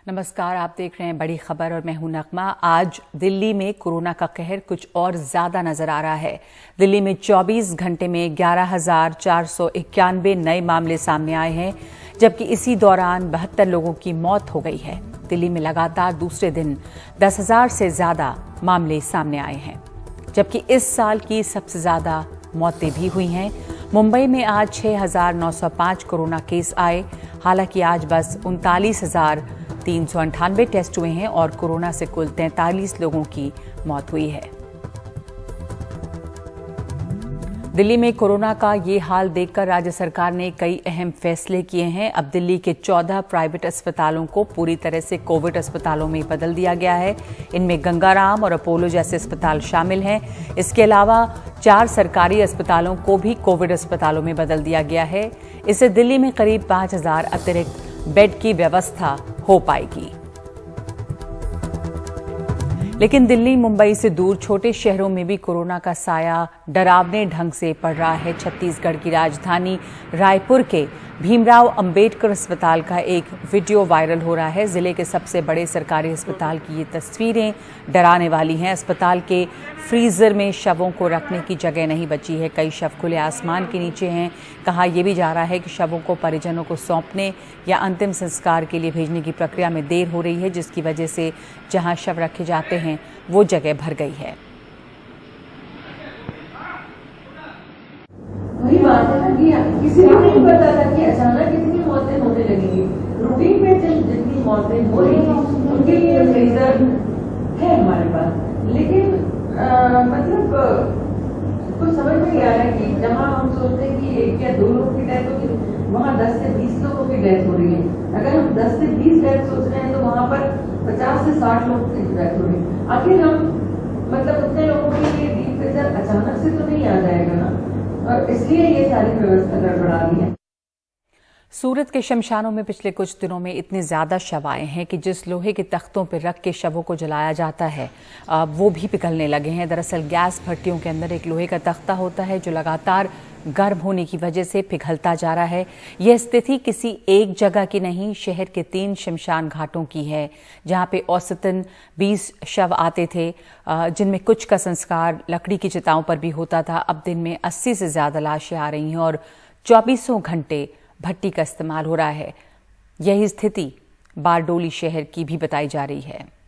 नमस्कार, आप देख रहे हैं बड़ी खबर और मैं हूं नगमा। आज दिल्ली में कोरोना का कहर कुछ और ज्यादा नजर आ रहा है। दिल्ली में 24 घंटे में 11,491 नए मामले सामने आए हैं, जबकि इसी दौरान 72 लोगों की मौत हो गई है। दिल्ली में लगातार दूसरे दिन 10,000 से ज्यादा मामले सामने आए हैं, जबकि इस साल की सबसे ज्यादा मौतें भी हुई हैं। मुंबई में आज 6,905 कोरोना केस आए। हालांकि आज बस 39,398 टेस्ट हुए हैं और कोरोना से कुल 43 लोगों की मौत हुई है। दिल्ली में कोरोना का ये हाल देखकर राज्य सरकार ने कई अहम फैसले किए हैं। अब दिल्ली के 14 प्राइवेट अस्पतालों को पूरी तरह से कोविड अस्पतालों में बदल दिया गया है। इनमें गंगाराम और अपोलो जैसे अस्पताल शामिल हैं। इसके अलावा 4 सरकारी अस्पतालों को भी कोविड अस्पतालों में बदल दिया गया है। इससे दिल्ली में करीब 5,000 अतिरिक्त बेड की व्यवस्था हो पाएगी। लेकिन दिल्ली, मुंबई से दूर छोटे शहरों में भी कोरोना का साया डरावने ढंग से पड़ रहा है। छत्तीसगढ़ की राजधानी रायपुर के भीमराव अंबेडकर अस्पताल का एक वीडियो वायरल हो रहा है। जिले के सबसे बड़े सरकारी अस्पताल की ये तस्वीरें डराने वाली हैं। अस्पताल के फ्रीजर में शवों को रखने की जगह नहीं बची है। कई शव खुले आसमान के नीचे हैं। कहा यह भी जा रहा है कि शवों को परिजनों को सौंपने या अंतिम संस्कार के लिए भेजने की प्रक्रिया में देर हो रही है, जिसकी वजह से जहां शव रखे जाते हैं वो जगह भर गई है। वही बात है ना कि किसी को नहीं पता था कि अचानक इतनी मौतें होने लगेंगी। रूटीन में जितनी मौतें हो रही थी उनके लिए फ्रीजर है हमारे पास, लेकिन मतलब कुछ समझ में नहीं आ रहा है कि जहां हम सोचते हैं कि 1 या 2 लोगों की डेथ होगी, वहां 10 से 20 लोगों की डेथ हो रही है। अगर हम 10 से 20 डेथ सोच रहे हैं तो वहां पर 50 से 60 लोगों की डेथ हो रही है। आखिर हम मतलब उतने लोगों के लिए डीप फ्रीजर अचानक से तो नहीं आ जाएगा ना, और इसलिए ये सारी व्यवस्था गड़बड़ा दी है। सूरत के शमशानों में पिछले कुछ दिनों में इतने ज्यादा शव आए हैं कि जिस लोहे के तख्तों पर रख के शवों को जलाया जाता है वो भी पिघलने लगे हैं। दरअसल गैस भट्टियों के अंदर एक लोहे का तख्ता होता है जो लगातार गर्म होने की वजह से पिघलता जा रहा है। यह स्थिति किसी एक जगह की नहीं, शहर के 3 शमशान घाटों की है, जहां पे औसतन 20 शव आते थे, जिनमें कुछ का संस्कार लकड़ी की चिताओं पर भी होता था। अब दिन में 80 से ज्यादा लाशें आ रही हैं और 24 घंटे भट्टी का इस्तेमाल हो रहा है। यही स्थिति बारडोली शहर की भी बताई जा रही है।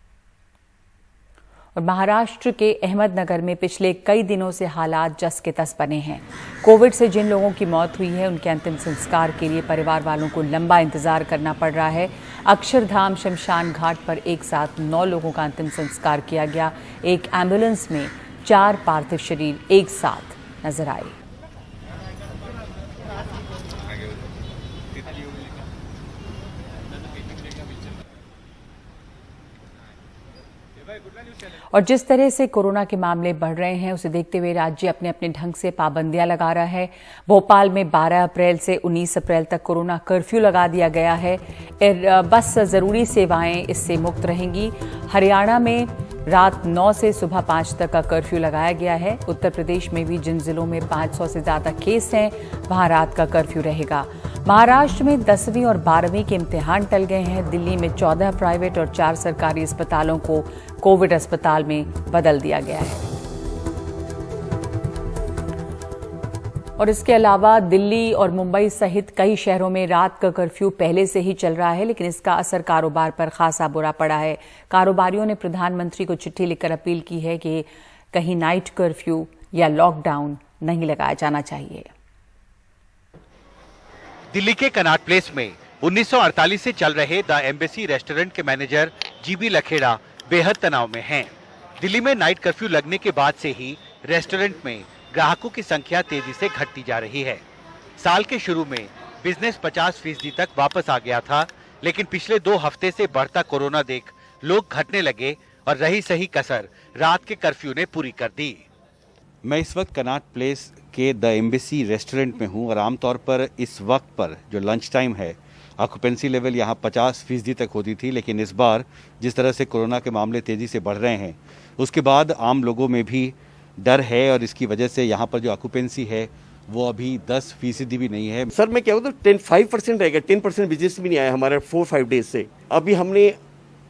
और महाराष्ट्र के अहमदनगर में पिछले कई दिनों से हालात जस के तस बने हैं। कोविड से जिन लोगों की मौत हुई है उनके अंतिम संस्कार के लिए परिवार वालों को लंबा इंतजार करना पड़ रहा है। अक्षरधाम शमशान घाट पर एक साथ 9 लोगों का अंतिम संस्कार किया गया। एक एम्बुलेंस में 4 पार्थिव शरीर एक साथ नजर आए। और जिस तरह से कोरोना के मामले बढ़ रहे हैं उसे देखते हुए राज्य अपने अपने ढंग से पाबंदियां लगा रहा है। भोपाल में 12 अप्रैल से 19 अप्रैल तक कोरोना कर्फ्यू लगा दिया गया है। बस जरूरी सेवाएं इससे मुक्त रहेंगी। हरियाणा में रात 9 से सुबह 5 तक का कर्फ्यू लगाया गया है। उत्तर प्रदेश में भी जिन जिलों में 500 से ज्यादा केस हैं वहां रात का कर्फ्यू रहेगा। महाराष्ट्र में 10वीं और 12वीं के इम्तिहान टल गए हैं। दिल्ली में 14 प्राइवेट और 4 सरकारी अस्पतालों को कोविड अस्पताल में बदल दिया गया है। और इसके अलावा दिल्ली और मुंबई सहित कई शहरों में रात का कर्फ्यू पहले से ही चल रहा है, लेकिन इसका असर कारोबार पर खासा बुरा पड़ा है। कारोबारियों ने प्रधानमंत्री को चिट्ठी लिखकर अपील की है कि कहीं नाइट कर्फ्यू या लॉकडाउन नहीं लगाया जाना चाहिए। दिल्ली के कनॉट प्लेस में 1948 से चल रहे द एम्बेसी रेस्टोरेंट के मैनेजर जीबी लखेड़ा बेहद तनाव में हैं। दिल्ली में नाइट कर्फ्यू लगने के बाद से ही रेस्टोरेंट में ग्राहकों की संख्या तेजी से घटती जा रही है। साल के शुरू में बिजनेस 50% तक वापस आ गया था, लेकिन पिछले 2 हफ्ते से बढ़ता कोरोना देख लोग घटने लगे और रही सही कसर रात के कर्फ्यू ने पूरी कर दी। मैं इस वक्त कनॉट प्लेस के द एम्बेसी रेस्टोरेंट में हूं और आमतौर पर इस वक्त पर जो लंच टाइम है ऑक्यूपेंसी लेवल यहाँ 50% तक होती थी, लेकिन इस बार जिस तरह से कोरोना के मामले तेज़ी से बढ़ रहे हैं उसके बाद आम लोगों में भी डर है और इसकी वजह से यहाँ पर जो ऑक्यूपेंसी है वो अभी 10% भी नहीं है। सर मैं क्या होता 5% रहेगा, 10% बिजनेस भी नहीं आया हमारे 4-5 डेज से। अभी हमने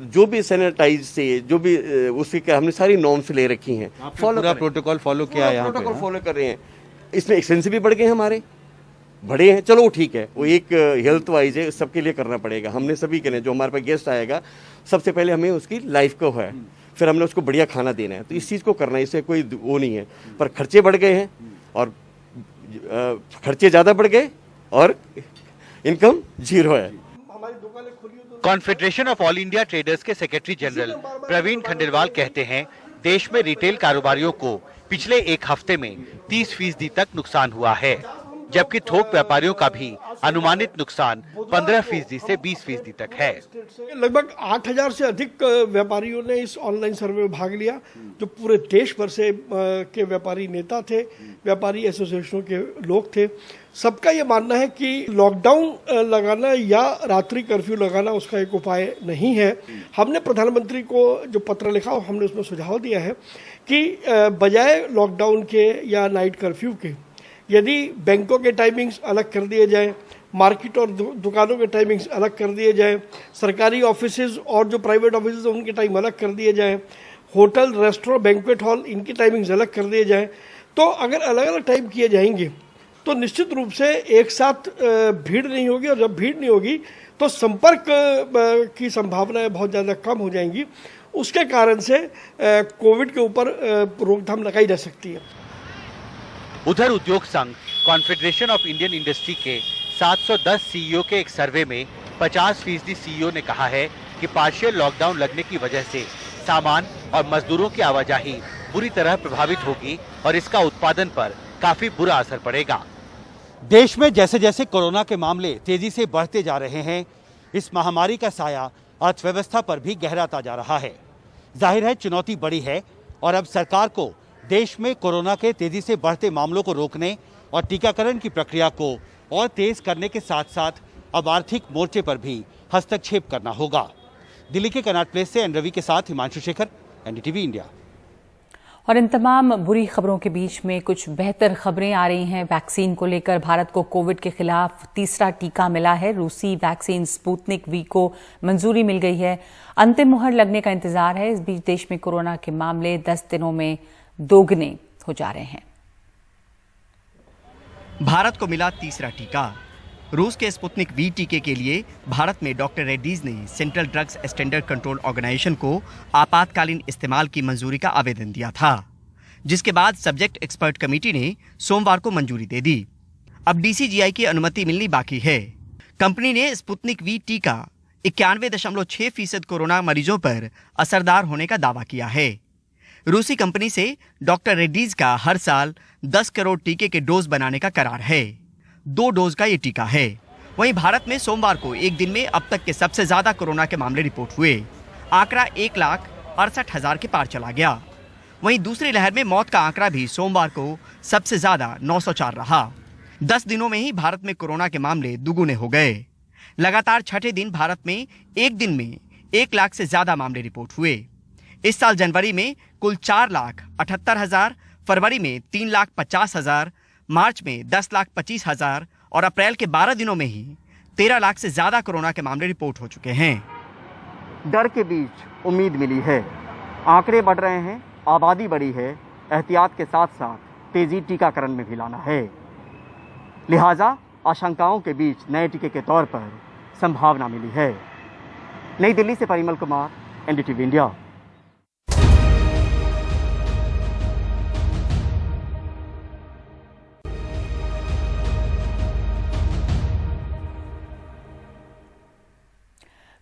जो भी सैनिटाइज से जो भी उसके हमने सारी नॉर्म्स ले रखी हैं, पूरा प्रोटोकॉल फॉलो किया है, प्रोटोकॉल फॉलो कर रहे हैं। इसमें एक्सपेंसिव भी बढ़ गए हमारे, बड़े हैं, चलो ठीक है, वो एक हेल्थ वाइज है, सबके लिए करना पड़ेगा। हमने सभी के लिए जो हमारे पास गेस्ट आएगा सबसे पहले हमें उसकी लाइफ को है, फिर हमने उसको बढ़िया खाना देना है, तो इस चीज़ को करना है, इससे कोई वो नहीं है। पर खर्चे बढ़ गए हैं और खर्चे ज़्यादा बढ़ गए और इनकम जीरो है। Confederation of all India traders के सेक्रेटरी जनरल प्रवीण खंडेलवाल कहते हैं, देश में रिटेल कारोबारियों को पिछले एक हफ्ते में 30% तक नुकसान हुआ है, जबकि थोक व्यापारियों का भी अनुमानित नुकसान 15% से 20% तक है। लगभग 8,000 से अधिक व्यापारियों ने इस ऑनलाइन सर्वे में भाग लिया, जो पूरे देश भर से के व्यापारी नेता थे, व्यापारी एसोसिएशनों के लोग थे। सबका ये मानना है कि लॉकडाउन लगाना या रात्रि कर्फ्यू लगाना उसका एक उपाय नहीं है। हमने प्रधानमंत्री को जो पत्र लिखा हमने उसमें सुझाव दिया है कि बजाय लॉकडाउन के या नाइट कर्फ्यू के यदि बैंकों के टाइमिंग्स अलग कर दिए जाए, मार्केट और दुकानों के टाइमिंग्स अलग कर दिए जाए, सरकारी ऑफिसेज और जो प्राइवेट ऑफिसेज उनके टाइम अलग कर दिए जाए, होटल, रेस्टोरेंट, बैंक्वेट हॉल इनकी टाइमिंग्स अलग कर दिए जाए, तो अगर अलग अलग टाइम किए जाएंगे तो निश्चित रूप से एक साथ भीड़ नहीं होगी, और जब भीड़ नहीं होगी तो संपर्क की संभावनाएं बहुत ज़्यादा कम हो जाएंगी। उसके कारण से कोविड के ऊपर रोकथाम लगाई जा सकती है। उधर उद्योग संघ कॉन्फेडरेशन ऑफ इंडियन इंडस्ट्री के 710 सीईओ के एक सर्वे में 50% सीईओ ने कहा है कि पार्शियल लॉकडाउन लगने की वजह से सामान और मजदूरों की आवाजाही बुरी तरह प्रभावित होगी और इसका उत्पादन पर काफी बुरा असर पड़ेगा। देश में जैसे जैसे कोरोना के मामले तेजी से बढ़ते जा रहे हैं, इस महामारी का साया अर्थव्यवस्था पर भी गहराता जा रहा है। जाहिर है चुनौती बड़ी है और अब सरकार को देश में कोरोना के तेजी से बढ़ते मामलों को रोकने और टीकाकरण की प्रक्रिया को और तेज करने के साथ साथ अब आर्थिक मोर्चे पर भी हस्तक्षेप करना होगा। दिल्ली के कनॉट प्लेस से एन रवि के साथ हिमांशु शेखर, एनडीटीवी इंडिया। और इन तमाम बुरी खबरों के बीच में कुछ बेहतर खबरें आ रही हैं। वैक्सीन को लेकर भारत को कोविड के खिलाफ तीसरा टीका मिला है। रूसी वैक्सीन स्पुतनिक वी को मंजूरी मिल गई है। अंतिम मुहर लगने का इंतजार है। इस बीच देश में कोरोना के मामले 10 दिनों में दोगुने हो जा रहे हैं। भारत को मिला तीसरा टीका। रूस के स्पुतनिक वी टीके के लिए भारत में डॉक्टर रेड्डीज ने central drugs standard control organisation को आपातकालीन इस्तेमाल की मंजूरी का आवेदन दिया था, जिसके बाद सब्जेक्ट एक्सपर्ट कमेटी ने सोमवार को मंजूरी दे दी। अब डीसीजीआई की अनुमति मिलनी बाकी है। कंपनी ने स्पुतनिक वी टीका 91.6% कोरोना मरीजों पर असरदार होने का दावा किया है। रूसी कंपनी से डॉक्टर रेड्डीज का हर साल 10 करोड़ टीके के डोज बनाने का करार है। 2 डोज का ये टीका है। वहीं भारत में सोमवार को एक दिन में अब तक के सबसे ज्यादा कोरोना के मामले रिपोर्ट हुए। आंकड़ा 1,68,000 के पार चला गया। वहीं दूसरी लहर में मौत का आंकड़ा भी सोमवार को सबसे ज्यादा 904 रहा। 10 दिनों में ही भारत में कोरोना के मामले दुगुने हो गए। लगातार छठे दिन भारत में एक दिन में 1 लाख से ज्यादा मामले रिपोर्ट हुए। इस साल जनवरी में कुल 4,78,000, फरवरी में 3,50,000, मार्च में 10,25,000 और अप्रैल के 12 दिनों में ही 13 लाख से ज्यादा कोरोना के मामले रिपोर्ट हो चुके हैं। डर के बीच उम्मीद मिली है। आंकड़े बढ़ रहे हैं, आबादी बढ़ी है, एहतियात के साथ साथ तेजी टीकाकरण में भी लाना है। लिहाजा आशंकाओं के बीच नए टीके के तौर पर संभावना मिली है। नई दिल्ली से Parimal Kumar, NDTV India.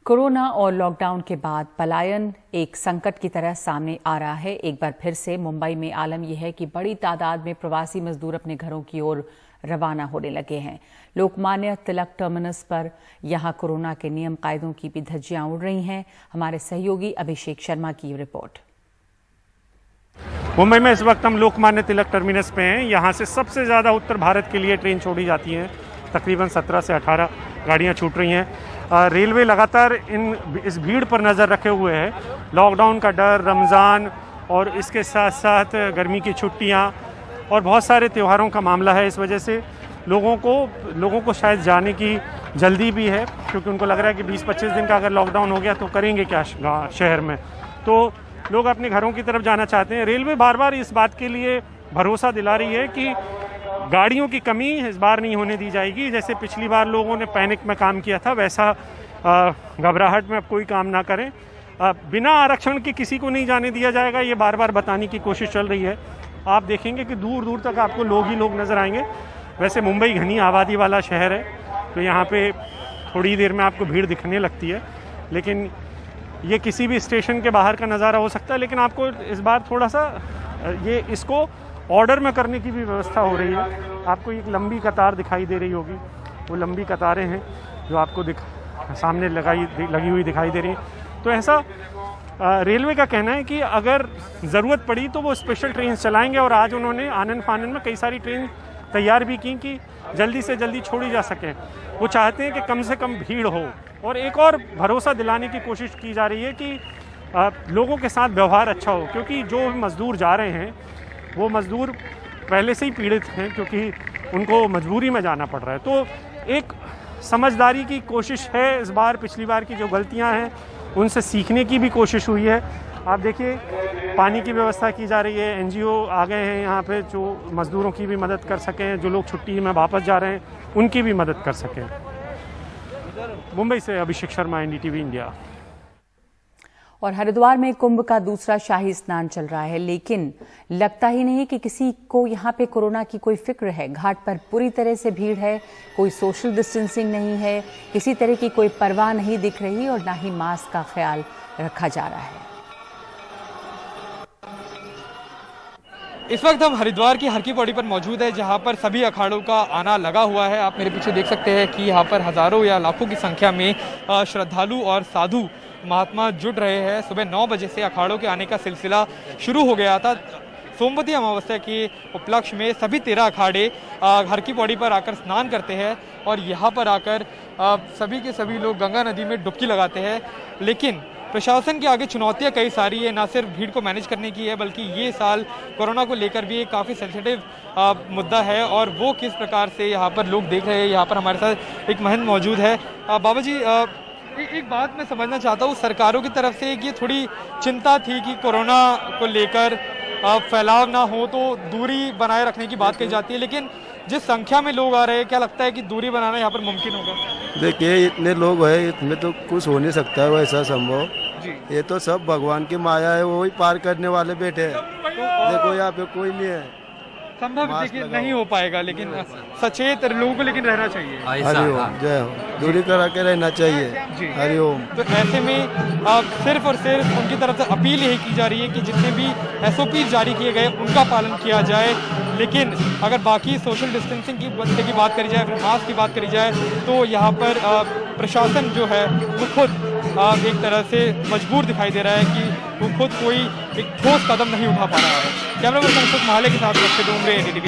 Corona और लॉकडाउन के बाद पलायन एक संकट की तरह सामने आ रहा है। एक बार फिर से मुंबई में आलम यह है कि बड़ी तादाद में प्रवासी मजदूर अपने घरों की ओर रवाना होने लगे हैं। लोकमान्य तिलक टर्मिनस पर यहां कोरोना के नियम कायदों की भी धज्जियां उड़ रही हैं। हमारे सहयोगी अभिषेक शर्मा की रिपोर्ट। मुंबई में इस वक्त हम लोकमान्य तिलक टर्मिनस पे हैं। यहाँ से सबसे ज़्यादा उत्तर भारत के लिए ट्रेन छोड़ी जाती हैं। तकरीबन 17 से 18 गाड़ियाँ छूट रही हैं। रेलवे लगातार इस भीड़ पर नज़र रखे हुए है। लॉकडाउन का डर, रमज़ान और इसके साथ साथ गर्मी की छुट्टियाँ और बहुत सारे त्योहारों का मामला है। इस वजह से लोगों को शायद जाने की जल्दी भी है, क्योंकि उनको लग रहा है कि 20-25 दिन का अगर लॉकडाउन हो गया तो करेंगे क्या शहर में, तो लोग अपने घरों की तरफ जाना चाहते हैं। रेलवे बार बार इस बात के लिए भरोसा दिला रही है कि गाड़ियों की कमी इस बार नहीं होने दी जाएगी। जैसे पिछली बार लोगों ने पैनिक में काम किया था, वैसा घबराहट में अब कोई काम ना करें। बिना आरक्षण के किसी को नहीं जाने दिया जाएगा, ये बार बार बताने की कोशिश चल रही है। आप देखेंगे कि दूर दूर तक आपको लोग ही लोग नज़र आएंगे। वैसे मुंबई घनी आबादी वाला शहर है, तो यहाँ पे थोड़ी देर में आपको भीड़ दिखने लगती है, लेकिन ये किसी भी स्टेशन के बाहर का नज़ारा हो सकता है। लेकिन आपको इस बार थोड़ा सा इसको ऑर्डर में करने की भी व्यवस्था हो रही है। आपको एक लंबी कतार दिखाई दे रही होगी, वो लंबी कतारें हैं जो आपको सामने लगी हुई दिखाई दे रही हैं। तो ऐसा रेलवे का कहना है कि अगर ज़रूरत पड़ी तो वो स्पेशल ट्रेन चलाएंगे, और आज उन्होंने आनन फानन में कई सारी ट्रेन तैयार भी की कि जल्दी से जल्दी छोड़ी जा सके। वो चाहते हैं कि कम से कम भीड़ हो, और एक और भरोसा दिलाने की कोशिश की जा रही है कि लोगों के साथ व्यवहार अच्छा हो, क्योंकि जो मज़दूर जा रहे हैं वो मज़दूर पहले से ही पीड़ित हैं, क्योंकि उनको मजबूरी में जाना पड़ रहा है। तो एक समझदारी की कोशिश है इस बार। पिछली बार की जो गलतियां हैं उनसे सीखने की भी कोशिश हुई है। आप देखिए, पानी की व्यवस्था की जा रही है, NGO आ गए हैं यहाँ पे जो मज़दूरों की भी मदद कर सकें, जो लोग छुट्टी में वापस जा रहे हैं उनकी भी मदद कर सकें। मुंबई से अभिषेक शर्मा, NDTV इंडिया। और हरिद्वार में कुंभ का दूसरा शाही स्नान चल रहा है, लेकिन लगता ही नहीं कि किसी को यहाँ पे कोरोना की कोई फिक्र है। घाट पर पूरी तरह से भीड़ है, कोई सोशल डिस्टेंसिंग नहीं है, किसी तरह की कोई परवाह नहीं दिख रही, और ना ही मास्क का ख्याल रखा जा रहा है। इस वक्त हम हरिद्वार की हर की पौड़ी पर मौजूद है, जहां पर सभी अखाड़ों का आना लगा हुआ है। आप मेरे पीछे देख सकते हैं कि यहाँ पर हजारों या लाखों की संख्या में श्रद्धालु और साधु महात्मा जुट रहे हैं। सुबह 9 बजे से अखाड़ों के आने का सिलसिला शुरू हो गया था। सोमवती अमावस्या के उपलक्ष्य में सभी 13 अखाड़े हर की पौड़ी पर आकर स्नान करते हैं, और यहाँ पर आकर सभी के सभी लोग गंगा नदी में डुबकी लगाते हैं। लेकिन प्रशासन के आगे चुनौतियां कई सारी है, ना सिर्फ भीड़ को मैनेज करने की है, बल्कि ये साल कोरोना को लेकर भी एक काफ़ी सेंसिटिव मुद्दा है, और वो किस प्रकार से यहाँ पर लोग देख रहे हैं। यहाँ पर हमारे साथ एक महंत मौजूद है। बाबा जी, एक बात मैं समझना चाहता हूँ, सरकारों की तरफ से एक ये थोड़ी चिंता थी कि कोरोना को लेकर फैलाव ना हो तो दूरी बनाए रखने की बात कही जाती है, लेकिन जिस संख्या में लोग आ रहे हैं, क्या लगता है कि दूरी बनाना यहाँ पर मुमकिन होगा? देखिए, इतने लोग हैं, इसमें तो कुछ हो नहीं सकता है वैसा संभव। ये तो सब भगवान की माया है, वो ही पार करने वाले बैठे हैं। देखो यहाँ पे कोई नहीं है, संभव देखिए नहीं हो पाएगा, लेकिन सचेत लोगों को लेकिन रहना चाहिए। हरिओम, जय हो। दूरी करा के रहना चाहिए। हरिओम। तो ऐसे में सिर्फ और सिर्फ उनकी तरफ से अपील यही की जा रही है कि जितने भी SOP जारी किए गए उनका पालन किया जाए। लेकिन अगर बाकी सोशल डिस्टेंसिंग की बात करी जाए, फिर मास्क की बात करी जाए, तो यहाँ पर प्रशासन जो है वो खुद एक तरह से मजबूर दिखाई दे रहा है कि वो खुद कोई एक ठोस कदम नहीं उठा पा रहा है। कैमरा पर्सन महले के साथ रक्षित डोंगरे, NDTV।